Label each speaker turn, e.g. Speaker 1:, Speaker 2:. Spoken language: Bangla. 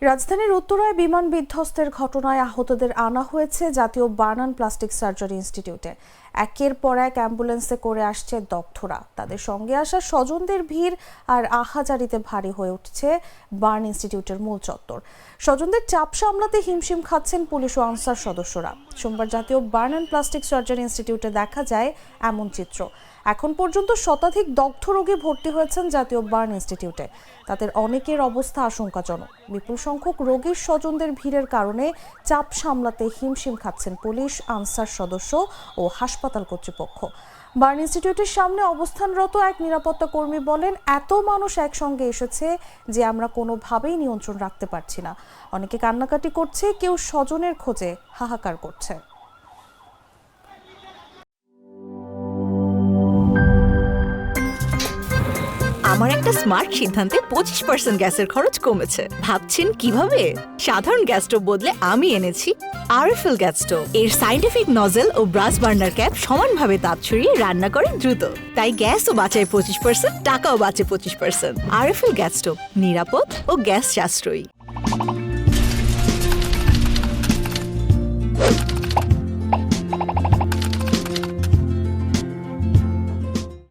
Speaker 1: রাজধানীর উত্তরায় বিমান বিধ্বস্তের ঘটনায় আহতদের আনা হয়েছে জাতীয় বার্ন প্লাস্টিক সার্জারি ইনস্টিটিউটে। একের পর এক অ্যাম্বুলেন্সে করে আসছে দগ্ধরা। তাদের সঙ্গে আসা স্বজনদের ভিড় আর আহাজারিতে ভারী হয়ে উঠছে বার্ন ইনস্টিটিউটের মূল চত্বর। স্বজনদের চাপ সামলাতে হিমশিম খাচ্ছেন পুলিশ ও আনসার সদস্যরা। সোমবার জাতীয় বার্ন প্লাস্টিক সার্জারি ইনস্টিটিউটে দেখা যায় এমন চিত্র। এখন পর্যন্ত শতাধিক দগ্ধ রোগী ভর্তি হয়েছেন জাতীয় বার্ন ইনস্টিটিউটে। তাদের অনেকের অবস্থা আশঙ্কাজনক। বিপুল সংখ্যক রোগীর স্বজনদের ভিড়ের কারণে চাপ সামলাতে হিমশিম খাচ্ছেন পুলিশ, আনসার সদস্য ও হাসপাতাল কর্তৃপক্ষ। বার্ন ইনস্টিটিউটের সামনে অবস্থানরত এক নিরাপত্তা কর্মী বলেন, এত মানুষ একসঙ্গে এসেছে যে আমরা কোনোভাবেই নিয়ন্ত্রণ রাখতে পারছি না। অনেকে কান্নাকাটি করছে, কেউ স্বজনের খোঁজে হাহাকার করছে।
Speaker 2: আমার একটা স্মার্ট সিদ্ধান্তে 25% গ্যাসের খরচ কমেছে। ভাবছেন কিভাবে? সাধারণ গ্যাস স্টোভ বদলে আমি এনেছি আরএফএল গ্যাস স্টোভ। এর সাইন্টিফিক নজল ও ব্রাস বার্নার ক্যাপ সমানভাবে তাপ ছড়িয়ে রান্না করে দ্রুত। তাই গ্যাসও বাঁচায় 25%, টাকাও বাঁচে 25%। আরএফএল গ্যাস স্টোভ নিরাপদ ও গ্যাস সাশ্রয়ী।